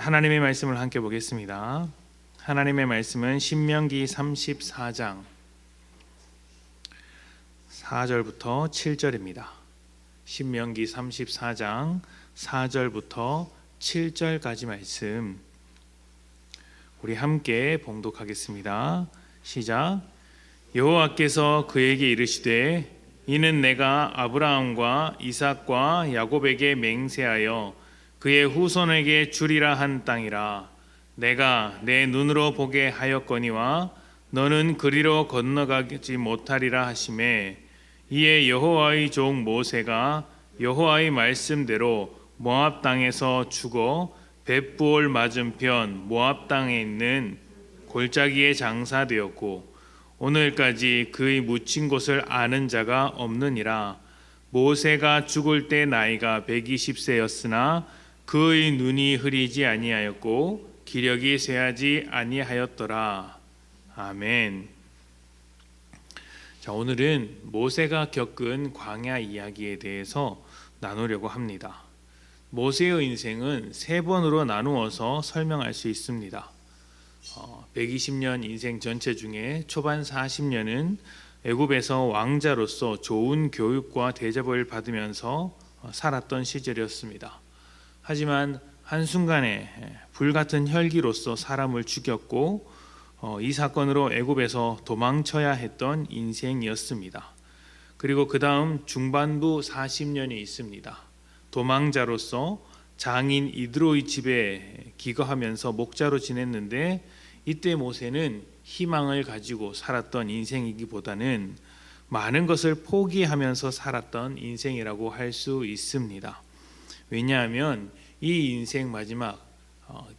하나님의 말씀을 함께 보겠습니다. 하나님의 말씀은 신명기 34장 4절부터 7절입니다. 신명기 34장 4절부터 7절까지 말씀 우리 함께 봉독하겠습니다. 시작. 여호와께서 그에게 이르시되 이는 내가 아브라함과 이삭과 야곱에게 맹세하여 그의 후손에게 주리라 한 땅이라. 내가 내 눈으로 보게 하였거니와 너는 그리로 건너가지 못하리라 하시매, 이에 여호와의 종 모세가 여호와의 말씀대로 모압 땅에서 죽어 벳부올 맞은편 모압 땅에 있는 골짜기에 장사되었고 오늘까지 그의 묻힌 곳을 아는 자가 없느니라. 모세가 죽을 때 나이가 120세였으나 그의 눈이 흐리지 아니하였고 기력이 쇠하지 아니하였더라. 아멘. 자, 오늘은 모세가 겪은 광야 이야기에 대해서 나누려고 합니다. 모세의 인생은 세 번으로 나누어서 설명할 수 있습니다. 120년 인생 전체 중에 초반 40년은 애굽에서 왕자로서 좋은 교육과 대접을 받으면서 살았던 시절이었습니다. 하지만 한순간에 불같은 혈기로서 사람을 죽였고 이 사건으로 애굽에서 도망쳐야 했던 인생이었습니다. 그리고 그 다음 중반부 40년이 있습니다. 도망자로서 장인 이드로의 집에 기거하면서 목자로 지냈는데 이때 모세는 희망을 가지고 살았던 인생이기보다는 많은 것을 포기하면서 살았던 인생이라고 할 수 있습니다. 왜냐하면 이 인생 마지막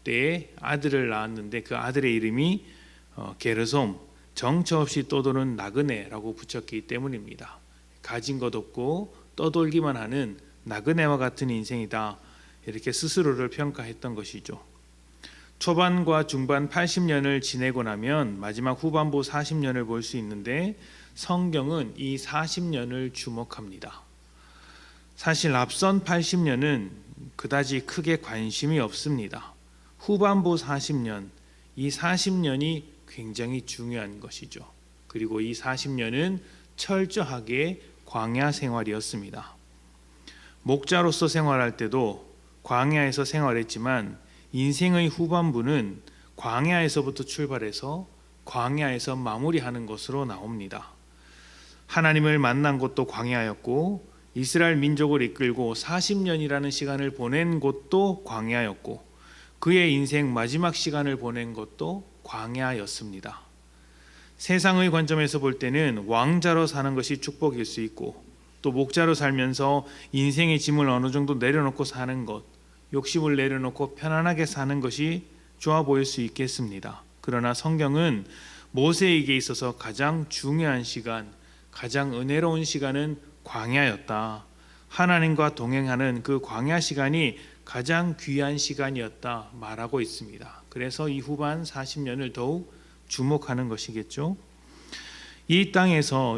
때에 아들을 낳았는데 그 아들의 이름이 게르솜, 정처 없이 떠도는 나그네라고 붙였기 때문입니다. 가진 것 없고 떠돌기만 하는 나그네와 같은 인생이다, 이렇게 스스로를 평가했던 것이죠. 초반과 중반 80년을 지내고 나면 마지막 후반부 40년을 볼 수 있는데 성경은 이 40년을 주목합니다. 사실 앞선 80년은 그다지 크게 관심이 없습니다. 후반부 40년, 이 40년이 굉장히 중요한 것이죠. 그리고 이 40년은 철저하게 광야 생활이었습니다. 목자로서 생활할 때도 광야에서 생활했지만 인생의 후반부는 광야에서부터 출발해서 광야에서 마무리하는 것으로 나옵니다. 하나님을 만난 곳도 광야였고 이스라엘 민족을 이끌고 40년이라는 시간을 보낸 곳도 광야였고 그의 인생 마지막 시간을 보낸 것도 광야였습니다. 세상의 관점에서 볼 때는 왕자로 사는 것이 축복일 수 있고 또 목자로 살면서 인생의 짐을 어느 정도 내려놓고 사는 것, 욕심을 내려놓고 편안하게 사는 것이 좋아 보일 수 있겠습니다. 그러나 성경은 모세에게 있어서 가장 중요한 시간, 가장 은혜로운 시간은 광야였다. 하나님과 동행하는 그 광야 시간이 가장 귀한 시간이었다 말하고 있습니다. 그래서 이 후반 40년을 더욱 주목하는 것이겠죠. 이 땅에서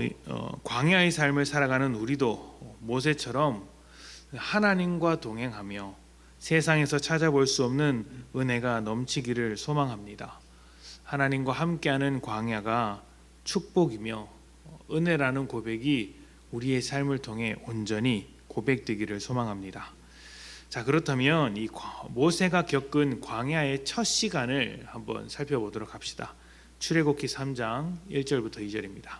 광야의 삶을 살아가는 우리도 모세처럼 하나님과 동행하며 세상에서 찾아볼 수 없는 은혜가 넘치기를 소망합니다. 하나님과 함께하는 광야가 축복이며 은혜라는 고백이 우리의 삶을 통해 온전히 고백되기를 소망합니다. 자, 그렇다면 이 모세가 겪은 광야의 첫 시간을 한번 살펴보도록 합시다. 출애굽기 3장 1절부터 2절입니다.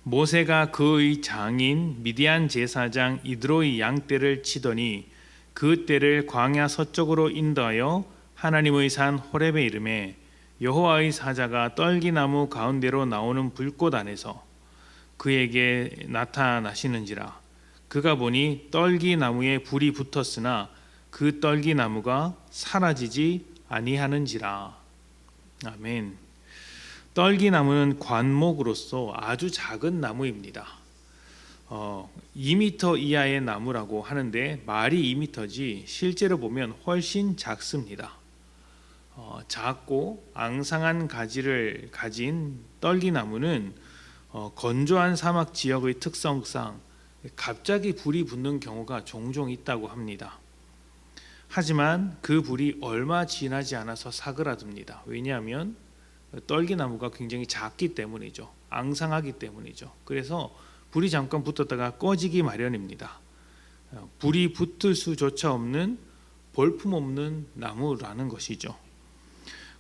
모세가 그의 장인 미디안 제사장 이드로의 양떼를 치더니 그 떼를 광야 서쪽으로 인도하여 하나님의 산 호렙에 이르매, 여호와의 사자가 떨기나무 가운데로 나오는 불꽃 안에서 그에게 나타나시는지라. 그가 보니 떨기나무에 불이 붙었으나 그 떨기나무가 사라지지 아니하는지라. 아멘. 떨기나무는 관목으로서 아주 작은 나무입니다. 2m 이하의 나무라고 하는데 말이 2m지 실제로 보면 훨씬 작습니다. 작고 앙상한 가지를 가진 떨기나무는 건조한 사막 지역의 특성상 갑자기 불이 붙는 경우가 종종 있다고 합니다. 하지만 그 불이 얼마 지나지 않아서 사그라듭니다. 왜냐하면 떨기나무가 굉장히 작기 때문이죠. 앙상하기 때문이죠. 그래서 불이 잠깐 붙었다가 꺼지기 마련입니다. 불이 붙을 수조차 없는 볼품없는 나무라는 것이죠.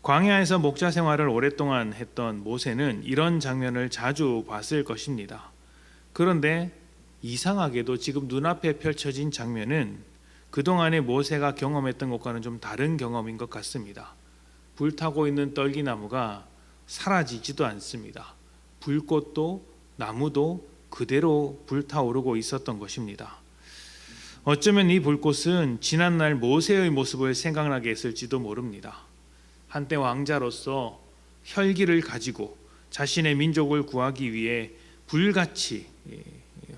광야에서 목자 생활을 오랫동안 했던 모세는 이런 장면을 자주 봤을 것입니다. 그런데 이상하게도 지금 눈앞에 펼쳐진 장면은 그동안에 모세가 경험했던 것과는 좀 다른 경험인 것 같습니다. 불타고 있는 떨기나무가 사라지지도 않습니다. 불꽃도 나무도 그대로 불타오르고 있었던 것입니다. 어쩌면 이 불꽃은 지난날 모세의 모습을 생각나게 했을지도 모릅니다. 한때 왕자로서 혈기를 가지고 자신의 민족을 구하기 위해 불같이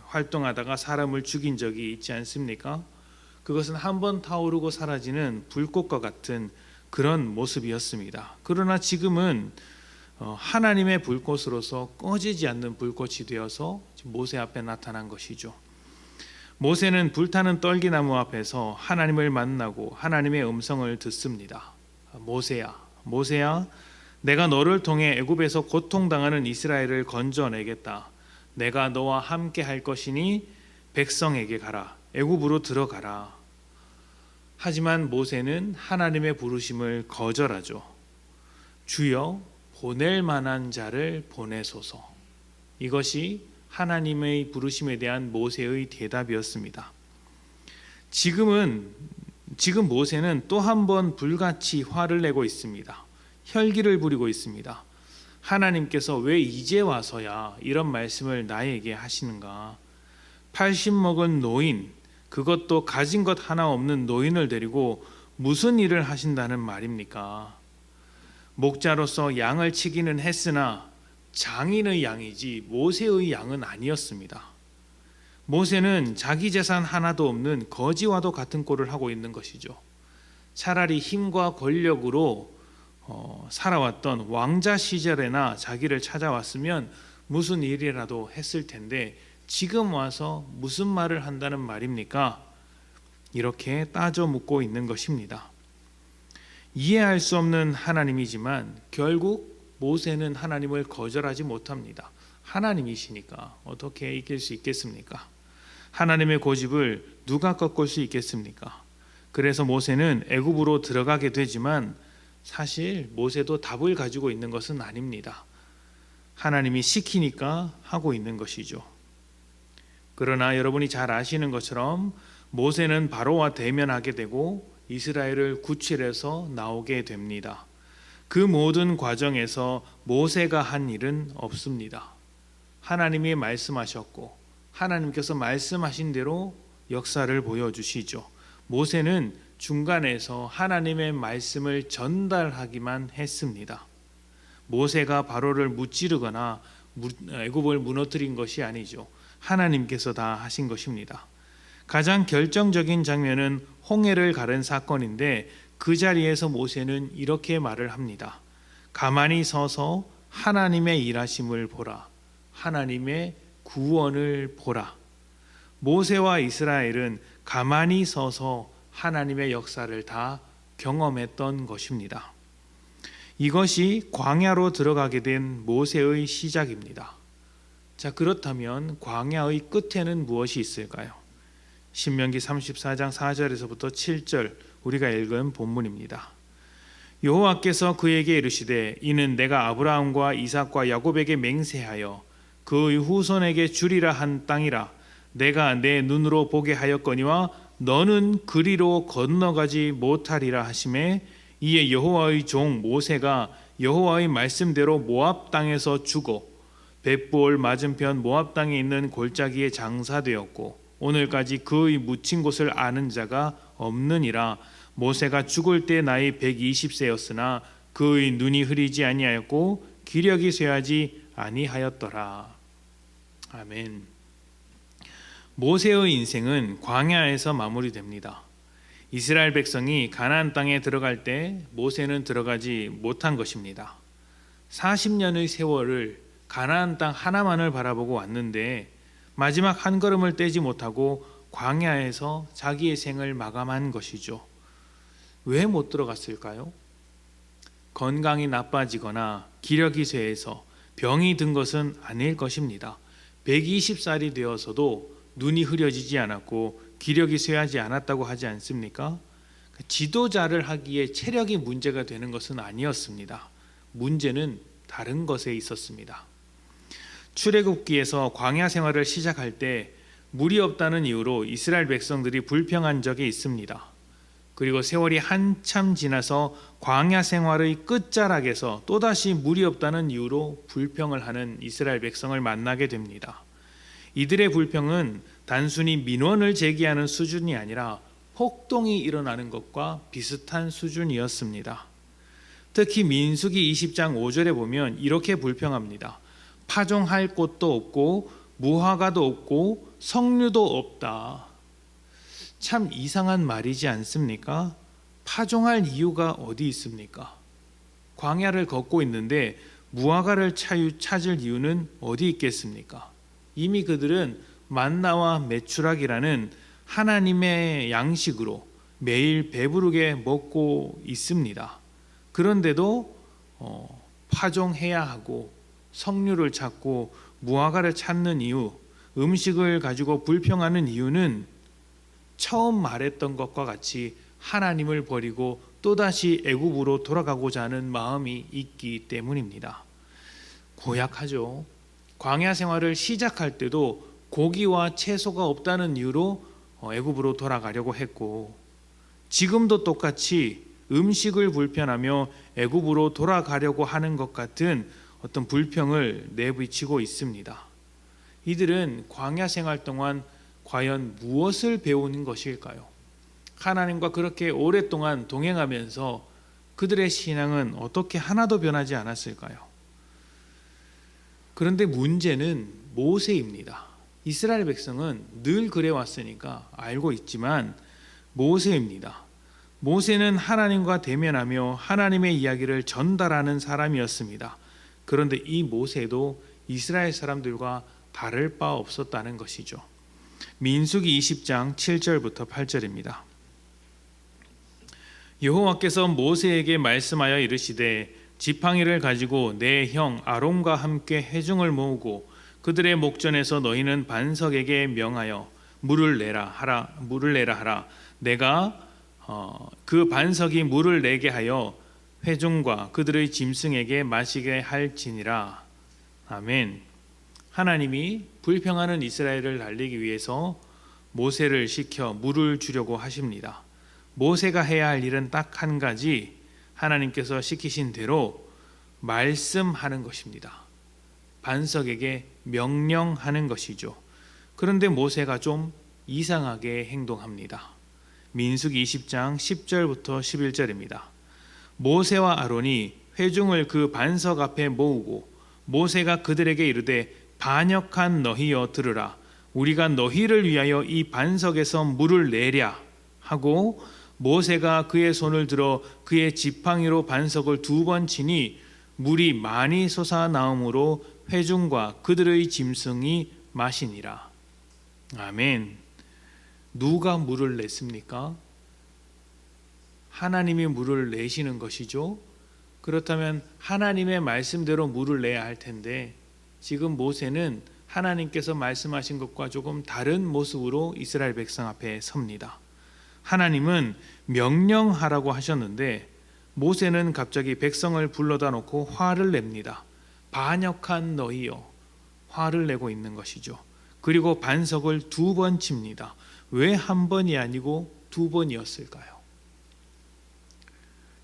활동하다가 사람을 죽인 적이 있지 않습니까? 그것은 한번 타오르고 사라지는 불꽃과 같은 그런 모습이었습니다. 그러나 지금은 하나님의 불꽃으로서 꺼지지 않는 불꽃이 되어서 모세 앞에 나타난 것이죠. 모세는 불타는 떨기나무 앞에서 하나님을 만나고 하나님의 음성을 듣습니다. 모세야, 모세야, 내가 너를 통해 애굽에서 고통당하는 이스라엘을 건져내겠다. 내가 너와 함께 할 것이니 백성에게 가라. 애굽으로 들어가라. 하지만 모세는 하나님의 부르심을 거절하죠. 주여, 보낼 만한 자를 보내소서. 이것이 하나님의 부르심에 대한 모세의 대답이었습니다. 지금 모세는 또 한 번 불같이 화를 내고 있습니다. 혈기를 부리고 있습니다. 하나님께서 왜 이제 와서야 이런 말씀을 나에게 하시는가? 80 먹은 노인, 그것도 가진 것 하나 없는 노인을 데리고 무슨 일을 하신다는 말입니까? 목자로서 양을 치기는 했으나 장인의 양이지 모세의 양은 아니었습니다. 모세는 자기 재산 하나도 없는 거지와도 같은 꼴을 하고 있는 것이죠. 차라리 힘과 권력으로 살아왔던 왕자 시절에나 자기를 찾아왔으면 무슨 일이라도 했을 텐데 지금 와서 무슨 말을 한다는 말입니까? 이렇게 따져 묻고 있는 것입니다. 이해할 수 없는 하나님이지만 결국 모세는 하나님을 거절하지 못합니다. 하나님이시니까 어떻게 이길 수 있겠습니까? 하나님의 고집을 누가 꺾을 수 있겠습니까? 그래서 모세는 애굽으로 들어가게 되지만 사실 모세도 답을 가지고 있는 것은 아닙니다. 하나님이 시키니까 하고 있는 것이죠. 그러나 여러분이 잘 아시는 것처럼 모세는 바로와 대면하게 되고 이스라엘을 구출해서 나오게 됩니다. 그 모든 과정에서 모세가 한 일은 없습니다. 하나님이 말씀하셨고 하나님께서 말씀하신 대로 역사를 보여주시죠. 모세는 중간에서 하나님의 말씀을 전달하기만 했습니다. 모세가 바로를 무찌르거나 애굽을 무너뜨린 것이 아니죠. 하나님께서 다 하신 것입니다. 가장 결정적인 장면은 홍해를 가른 사건인데 그 자리에서 모세는 이렇게 말을 합니다. 가만히 서서 하나님의 일하심을 보라. 하나님의 구원을 보라. 모세와 이스라엘은 가만히 서서 하나님의 역사를 다 경험했던 것입니다. 이것이 광야로 들어가게 된 모세의 시작입니다. 자, 그렇다면 광야의 끝에는 무엇이 있을까요? 신명기 34장 4절에서부터 7절 우리가 읽은 본문입니다. 여호와께서 그에게 이르시되 이는 내가 아브라함과 이삭과 야곱에게 맹세하여 그의 후손에게 주리라 한 땅이라. 내가 내 눈으로 보게 하였거니와 너는 그리로 건너가지 못하리라 하시매 이에 여호와의 종 모세가 여호와의 말씀대로 모압 땅에서 죽어 벳부올 맞은편 모압 땅에 있는 골짜기에 장사되었고 오늘까지 그의 묻힌 곳을 아는 자가 없느니라. 모세가 죽을 때 나이 120세였으나 그의 눈이 흐리지 아니하였고 기력이 쇠하지 아니하였더라. 아멘. 모세의 인생은 광야에서 마무리됩니다. 이스라엘 백성이 가나안 땅에 들어갈 때 모세는 들어가지 못한 것입니다. 40년의 세월을 가나안 땅 하나만을 바라보고 왔는데 마지막 한 걸음을 떼지 못하고 광야에서 자기의 생을 마감한 것이죠. 왜 못 들어갔을까요? 건강이 나빠지거나 기력이 쇠해서 병이 든 것은 아닐 것입니다. 120살이 되어서도 눈이 흐려지지 않았고 기력이 쇠하지 않았다고 하지 않습니까? 지도자를 하기에 체력이 문제가 되는 것은 아니었습니다. 문제는 다른 것에 있었습니다. 출애굽기에서 광야 생활을 시작할 때 물이 없다는 이유로 이스라엘 백성들이 불평한 적이 있습니다. 그리고 세월이 한참 지나서 광야 생활의 끝자락에서 또다시 물이 없다는 이유로 불평을 하는 이스라엘 백성을 만나게 됩니다. 이들의 불평은 단순히 민원을 제기하는 수준이 아니라 폭동이 일어나는 것과 비슷한 수준이었습니다. 특히 민수기 20장 5절에 보면 이렇게 불평합니다. 파종할 곳도 없고 무화과도 없고 석류도 없다. 참 이상한 말이지 않습니까? 파종할 이유가 어디 있습니까? 광야를 걷고 있는데 무화과를 찾을 이유는 어디 있겠습니까? 이미 그들은 만나와 메추락이라는 하나님의 양식으로 매일 배부르게 먹고 있습니다. 그런데도 파종해야 하고 석류를 찾고 무화과를 찾는 이유, 음식을 가지고 불평하는 이유는 처음 말했던 것과 같이 하나님을 버리고 또다시 애굽으로 돌아가고자 하는 마음이 있기 때문입니다. 고약하죠. 광야 생활을 시작할 때도 고기와 채소가 없다는 이유로 애굽으로 돌아가려고 했고, 지금도 똑같이 음식을 불편하며 애굽으로 돌아가려고 하는 것 같은 어떤 불평을 내비치고 있습니다. 이들은 광야 생활 동안 과연 무엇을 배우는 것일까요? 하나님과 그렇게 오랫동안 동행하면서 그들의 신앙은 어떻게 하나도 변하지 않았을까요? 그런데 문제는 모세입니다. 이스라엘 백성은 늘 그래왔으니까 알고 있지만 모세입니다. 모세는 하나님과 대면하며 하나님의 이야기를 전달하는 사람이었습니다. 그런데 이 모세도 이스라엘 사람들과 다를 바 없었다는 것이죠. 민수기 20장 7절부터 8절입니다. 여호와께서 모세에게 말씀하여 이르시되 지팡이를 가지고 내 형 아론과 함께 회중을 모으고 그들의 목전에서 너희는 반석에게 명하여 물을 내라 하라. 내가 그 반석이 물을 내게 하여 회중과 그들의 짐승에게 마시게 할지니라. 아멘. 하나님이 불평하는 이스라엘을 달리기 위해서 모세를 시켜 물을 주려고 하십니다. 모세가 해야 할 일은 딱 한 가지, 하나님께서 시키신 대로 말씀하는 것입니다. 반석에게 명령하는 것이죠. 그런데 모세가 좀 이상하게 행동합니다. 민수기 20장 10절부터 11절입니다. 모세와 아론이 회중을 그 반석 앞에 모으고 모세가 그들에게 이르되 반역한 너희여 들으라. 우리가 너희를 위하여 이 반석에서 물을 내랴 하고 모세가 그의 손을 들어 그의 지팡이로 반석을 2번 치니 물이 많이 솟아나오므로 회중과 그들의 짐승이 마시니라. 아멘. 누가 물을 냈습니까? 하나님이 물을 내시는 것이죠. 그렇다면 하나님의 말씀대로 물을 내야 할 텐데 지금 모세는 하나님께서 말씀하신 것과 조금 다른 모습으로 이스라엘 백성 앞에 섭니다. 하나님은 명령하라고 하셨는데 모세는 갑자기 백성을 불러다 놓고 화를 냅니다. 반역한 너희여, 화를 내고 있는 것이죠. 그리고 반석을 2번 칩니다. 왜 1번이 아니고 2번이었을까요?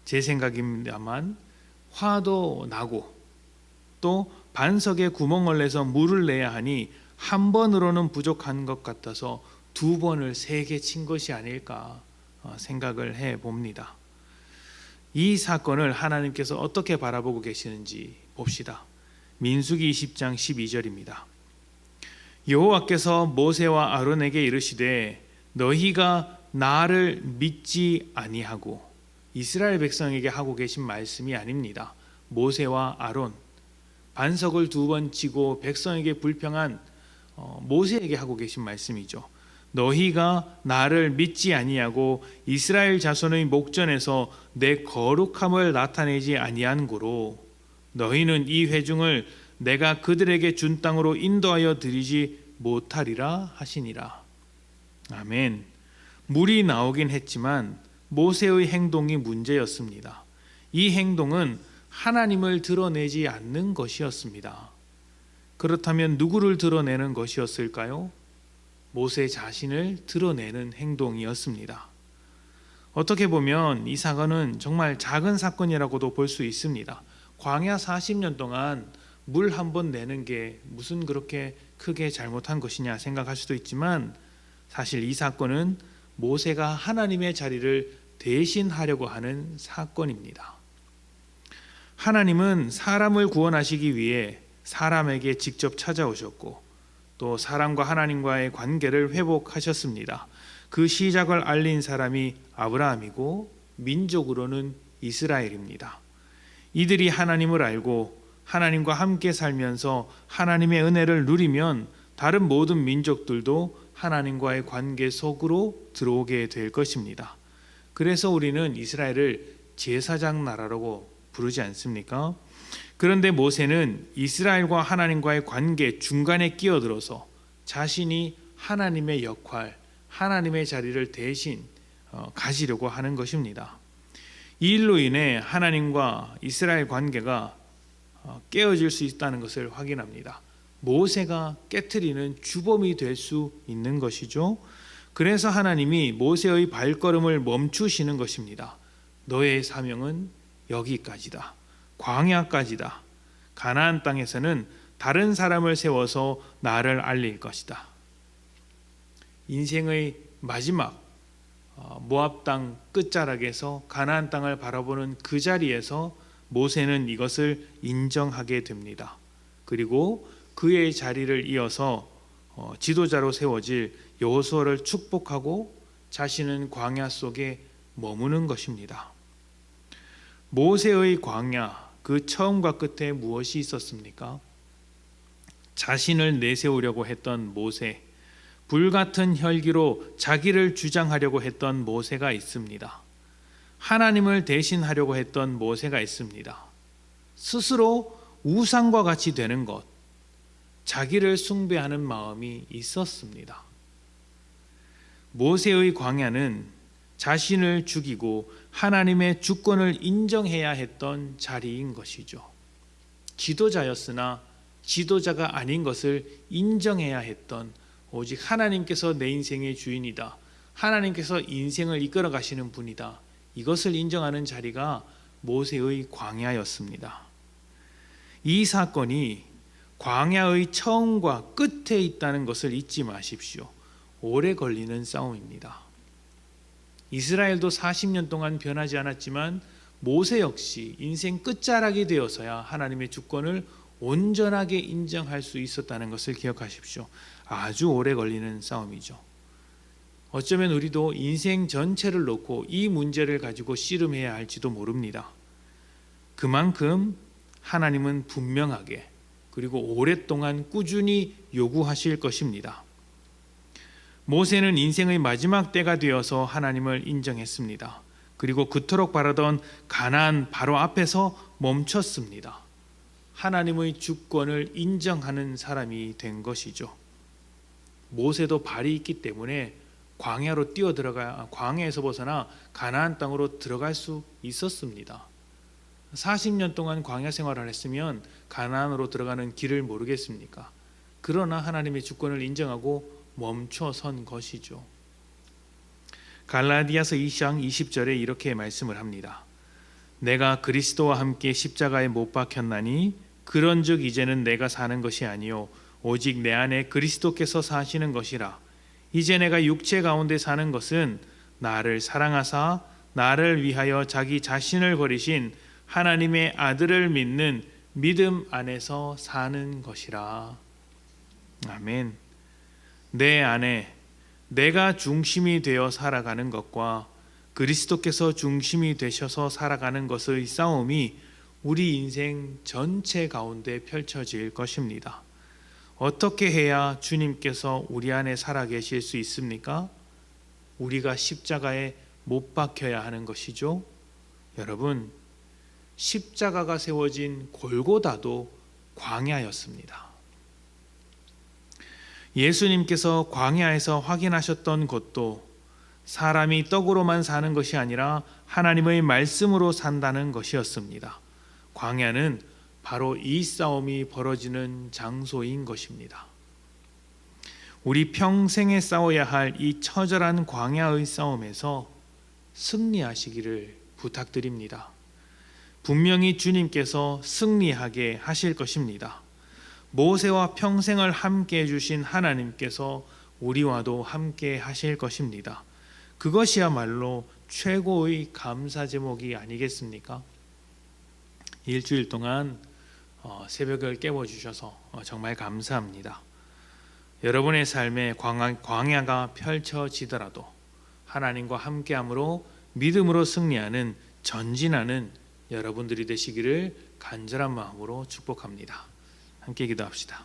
제 생각입니다만 화도 나고 또 반석에 구멍을 내서 물을 내야 하니 1번으로는 부족한 것 같아서 2번을 3개 친 것이 아닐까 생각을 해봅니다. 이 사건을 하나님께서 어떻게 바라보고 계시는지 봅시다. 민수기 20장 12절입니다. 여호와께서 모세와 아론에게 이르시되 너희가 나를 믿지 아니하고, 이스라엘 백성에게 하고 계신 말씀이 아닙니다. 모세와 아론, 반석을 2번 치고 백성에게 불평한 모세에게 하고 계신 말씀이죠. 너희가 나를 믿지 아니하고 이스라엘 자손의 목전에서 내 거룩함을 나타내지 아니한 고로 너희는 이 회중을 내가 그들에게 준 땅으로 인도하여 드리지 못하리라 하시니라. 아멘. 물이 나오긴 했지만 모세의 행동이 문제였습니다. 이 행동은 하나님을 드러내지 않는 것이었습니다. 그렇다면 누구를 드러내는 것이었을까요? 모세 자신을 드러내는 행동이었습니다. 어떻게 보면 이 사건은 정말 작은 사건이라고도 볼 수 있습니다. 광야 40년 동안 물 한 번 내는 게 무슨 그렇게 크게 잘못한 것이냐 생각할 수도 있지만 사실 이 사건은 모세가 하나님의 자리를 대신하려고 하는 사건입니다. 하나님은 사람을 구원하시기 위해 사람에게 직접 찾아오셨고 또 사람과 하나님과의 관계를 회복하셨습니다. 그 시작을 알린 사람이 아브라함이고 민족으로는 이스라엘입니다. 이들이 하나님을 알고 하나님과 함께 살면서 하나님의 은혜를 누리면 다른 모든 민족들도 하나님과의 관계 속으로 들어오게 될 것입니다. 그래서 우리는 이스라엘을 제사장 나라라고 부르지 않습니까? 그런데 모세는 이스라엘과 하나님과의 관계 중간에 끼어들어서 자신이 하나님의 역할, 하나님의 자리를 대신 가지려고 하는 것입니다. 이 일로 인해 하나님과 이스라엘 관계가 깨어질 수 있다는 것을 확인합니다. 모세가 깨트리는 주범이 될 수 있는 것이죠. 그래서 하나님이 모세의 발걸음을 멈추시는 것입니다. 너의 사명은 여기까지다. 광야까지다. 가나안 땅에서는 다른 사람을 세워서 나를 알릴 것이다. 인생의 마지막 모압 땅 끝자락에서 가나안 땅을 바라보는 그 자리에서 모세는 이것을 인정하게 됩니다. 그리고 그의 자리를 이어서 지도자로 세워질 여호수아를 축복하고 자신은 광야 속에 머무는 것입니다. 모세의 광야, 그 처음과 끝에 무엇이 있었습니까? 자신을 내세우려고 했던 모세, 불같은 혈기로 자기를 주장하려고 했던 모세가 있습니다. 하나님을 대신하려고 했던 모세가 있습니다. 스스로 우상과 같이 되는 것, 자기를 숭배하는 마음이 있었습니다. 모세의 광야는 자신을 죽이고 하나님의 주권을 인정해야 했던 자리인 것이죠. 지도자였으나 지도자가 아닌 것을 인정해야 했던, 오직 하나님께서 내 인생의 주인이다, 하나님께서 인생을 이끌어 가시는 분이다, 이것을 인정하는 자리가 모세의 광야였습니다. 이 사건이 광야의 처음과 끝에 있다는 것을 잊지 마십시오. 오래 걸리는 싸움입니다. 이스라엘도 40년 동안 변하지 않았지만 모세 역시 인생 끝자락이 되어서야 하나님의 주권을 온전하게 인정할 수 있었다는 것을 기억하십시오. 아주 오래 걸리는 싸움이죠. 어쩌면 우리도 인생 전체를 놓고 이 문제를 가지고 씨름해야 할지도 모릅니다. 그만큼 하나님은 분명하게 그리고 오랫동안 꾸준히 요구하실 것입니다. 모세는 인생의 마지막 때가 되어서 하나님을 인정했습니다. 그리고 그토록 바라던 가나안 바로 앞에서 멈췄습니다. 하나님의 주권을 인정하는 사람이 된 것이죠. 모세도 발이 있기 때문에 광야로 뛰어들어가 광야에서 벗어나 가나안 땅으로 들어갈 수 있었습니다. 40년 동안 광야 생활을 했으면 가나안으로 들어가는 길을 모르겠습니까? 그러나 하나님의 주권을 인정하고 멈춰선 것이죠. 갈라디아서 2장 20절에 이렇게 말씀을 합니다. 내가 그리스도와 함께 십자가에 못 박혔나니 그런즉 이제는 내가 사는 것이 아니요 오직 내 안에 그리스도께서 사시는 것이라. 이제 내가 육체 가운데 사는 것은 나를 사랑하사 나를 위하여 자기 자신을 버리신 하나님의 아들을 믿는 믿음 안에서 사는 것이라. 아멘. 내 안에 내가 중심이 되어 살아가는 것과 그리스도께서 중심이 되셔서 살아가는 것의 싸움이 우리 인생 전체 가운데 펼쳐질 것입니다. 어떻게 해야 주님께서 우리 안에 살아계실 수 있습니까? 우리가 십자가에 못 박혀야 하는 것이죠. 여러분, 십자가가 세워진 골고다도 광야였습니다. 예수님께서 광야에서 확인하셨던 것도 사람이 떡으로만 사는 것이 아니라 하나님의 말씀으로 산다는 것이었습니다. 광야는 바로 이 싸움이 벌어지는 장소인 것입니다. 우리 평생에 싸워야 할 이 처절한 광야의 싸움에서 승리하시기를 부탁드립니다. 분명히 주님께서 승리하게 하실 것입니다. 모세와 평생을 함께 해주신 하나님께서 우리와도 함께 하실 것입니다. 그것이야말로 최고의 감사 제목이 아니겠습니까? 일주일 동안 새벽을 깨워주셔서 정말 감사합니다. 여러분의 삶에 광야가 펼쳐지더라도 하나님과 함께함으로 믿음으로 승리하는 전진하는 여러분들이 되시기를 간절한 마음으로 축복합니다. 함께 기도합시다.